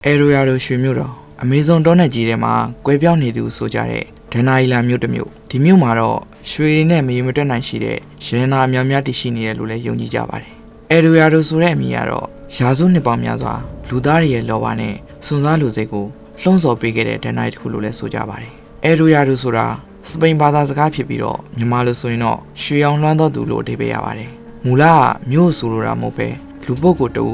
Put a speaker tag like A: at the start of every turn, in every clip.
A: အဲရိုယာတို့ရွှေမြို့တော်အမေဇုန်တောနယ်ကြီးထဲမှာကွဲပြောင်းနေသူဆိုကြတဲ့ဒန်နာအီလာမြို့တစ်မြို့ဒီမြို့မှာတော့ရွှေတွေနဲ့မရေမတွက်နိုင်ရှိတဲ့ရတနာအများများတည်ရှိနေတယ်လို့လည်းယုံကြည်ကြပါတယ်။အဲရိုယာတို့ဆိုတဲ့အမည်ကတော့ရာစုနှစ်ပေါင်းများစွာလူသားတွေရဲ့လောဘနဲ့စွန့်စားလူစိတ်ကိုလှုံ့ဆော်ပေးခဲ့တဲ့ဒန်နာတစ်ခုလို့လည်းဆိုကြပါတယ်။အဲရိုယာတို့ဆိုတာစပိန်ဘာသာစကားဖြစ်ပြီးတော့မြန်မာလိုဆိုရင်တော့ရွှေအောင်လွှမ်းသောသူလို့အဓိပ္ပာယ်ရပါတယ်။မူလကမြို့ဆိုလိုတာမဟုတ်ပဲလူပုဂ္ဂိုလ်တူ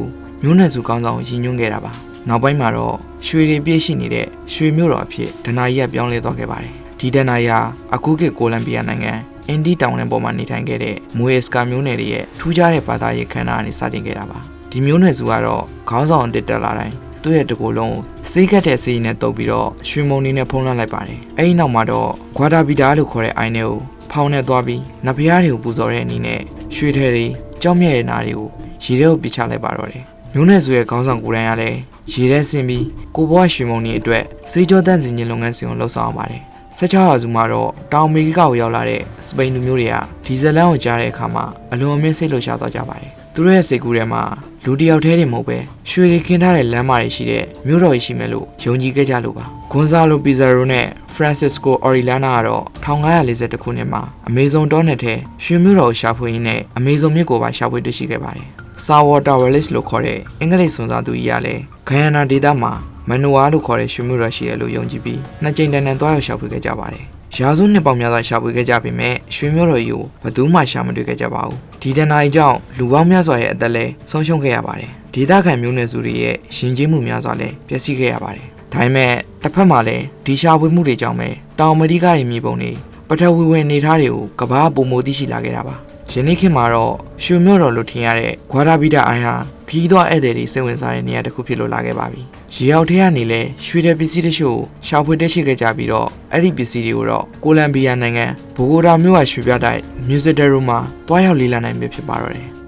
A: မျိုးနွယ်စုကောင်းဆောင်ရည်ညွှန်းခဲ့တာပါ။နောက်ပိုင်းမှာတော့ရွှေတွေပြည့်ရှိနေတဲ့ရွှေမြို့တော်အဖြစ်ဒဏ္ဍာရီကပြောင်းလဲသွားခဲ့ပါတယ်။ဒီဒဏ္ဍာရီဟာအခုခေတ်ကိုလံဘီယာနိုင်ငံအင်ဒီတောင်နယ်ပေါ်မှာနေထိုင်ခဲ့တဲ့မွေစကာမျိုးနယ်ရဲ့ထူးခြားတဲ့ဘာသာရေးခန္ဓာကနေစတင်ခဲ့တာပါ။ဒီမျိုးနယ်စုကတော့ခေါင်းဆောင်အစ်တက်လာတိုင်းသူ့ရဲ့တကူလုံးစေးကတ်တဲ့စေးနဲ့တုပ်ပြီးတော့ရွှေမုံနေနဲ့ဖုံးလွှမ်းလိုက်ပါတယ်။အဲဒီနောက်မှာတော့ဂွာဒါဘီတာလို့ခေါ်တဲ့အိုင်နယ်ကိုဖောင်းနဲ့သွားပြီးနဖျားတွေကိုပူဇော်တဲ့အနေနဲ့ရွှေထဲတွေကြောက်မြဲ့ရဲ့နာတွေကိုရေထဲကိုပစ်ချလိုက်ပါတော့တယ်။မျိုးနယ်စုရဲ့ခေါင်းဆောင်ကိုယ်တိုင်ကလည်းရေထဲဆင်းပြီးကိုဘွားရွှေမုံနေအတွက်စေးကြောတန့်စင်ခြင်းလုပ်ငန်းစဉ်ကိုလှုပ်ဆောင်ပါတယ်။16ရာစုမှာတော့တောင်အမေရိကကိုရောက်လာတဲ့စပိန်လူမျိုးတွေကဒီဇလန်ကိုကြားတဲ့အခါမှာအလွန်အမင်းစိတ်လှုပ်ရှားသွားကြပါတယ်။သူတို့ရဲ့စိတ်ကူးထဲမှာလူတယောက်တည်းတင်မဟုတ်ပဲရွှေတွေခင်းထားတဲ့လမ်းမတွေရှိတဲ့မြို့တော်ကြီးရှိမယ်လို့ယုံကြည်ခဲ့ကြလို့ပါ။ဂွန်ဆာလိုပီဇာရိုနဲ့ဖရန်စစ်ကိုအော်ရီလာနာကတော့1542ခုနှစ်မှာအမေဇုန်တောနယ်ထဲရွှေမြို့တော်ကိုရှာဖွေရင်းနဲ့အမေဇုန်မြစ်ကိုပါရှာဖွေတွေ့ရှိခဲ့ပါတယ်။ဆာဝါတာဝဲလစ်လို့ခေါ်တဲ့အင်္ဂလိပ်စွန်စားသူကြီးကလည်းဂိုင်ယာနာဒေသမှာမန်နိုဝါလို့ခေါ်တဲ့ရွှေမြို့တော်ရှိတယ်လို့ယုံကြည်ပြီးနှစ်ကြိမ်တန်တန်သွားရောက်ရှာဖွေခဲ့ကြပါတယ်။ရာစုနှစ်ပေါင်းများစွာရှာဖွေခဲ့ကြပေမဲ့ရွှေမြို့တော်ကြီးကိုဘယ်သူမှရှာမတွေ့ခဲ့ကြပါဘူး။ဒီတန်တိုင်းကြောင့်လူပေါင်းများစွာရဲ့အသက်လည်းဆုံးရှုံးခဲ့ရပါတယ်။ဒေသခံမျိုးနွယ်စုတွေရဲ့ရှင်ကျေးမှုများစွာလည်းပျက်စီးခဲ့ရပါတယ်။ဒါပေမဲ့တစ်ဖက်မှာလည်းဒီရှာဖွေမှုတွေကြောင့်ပဲတောင်အမေရိကရဲ့မြေပုံတွေပထဝီဝင်အနေထားတွေကိုကမ္ဘာပုံမိုသိရှိလာခဲ့တာပါ။ယနေ့ခေတ်မှာတော့ရွှေမြို့တော်လို့ထင်ရတဲ့ဂွာဒါဘီတာအိုင်ဟာခီးသွွားဧည့်သည်တွေစိတ်ဝင်စားတဲ့နေရာတစ်ခုဖြစ်လို့လာခဲ့ပါပြီ။ရေအောက်ထဲကနေလဲရွှေတဲ့ပစ္စည်းတချို့ရှာဖွေတက်ရှိခဲ့ကြပြီးတော့အဲ့ဒီပစ္စည်းတွေကိုတော့ကိုလံဘီယာနိုင်ငံဘိုဂိုတာမြို့ကရွှေပြတိုက်မြူဇစ်ဒယ်ရိုမှာတွားရောက်လေ့လာနိုင်ပြီဖြစ်ပါတော့တယ်။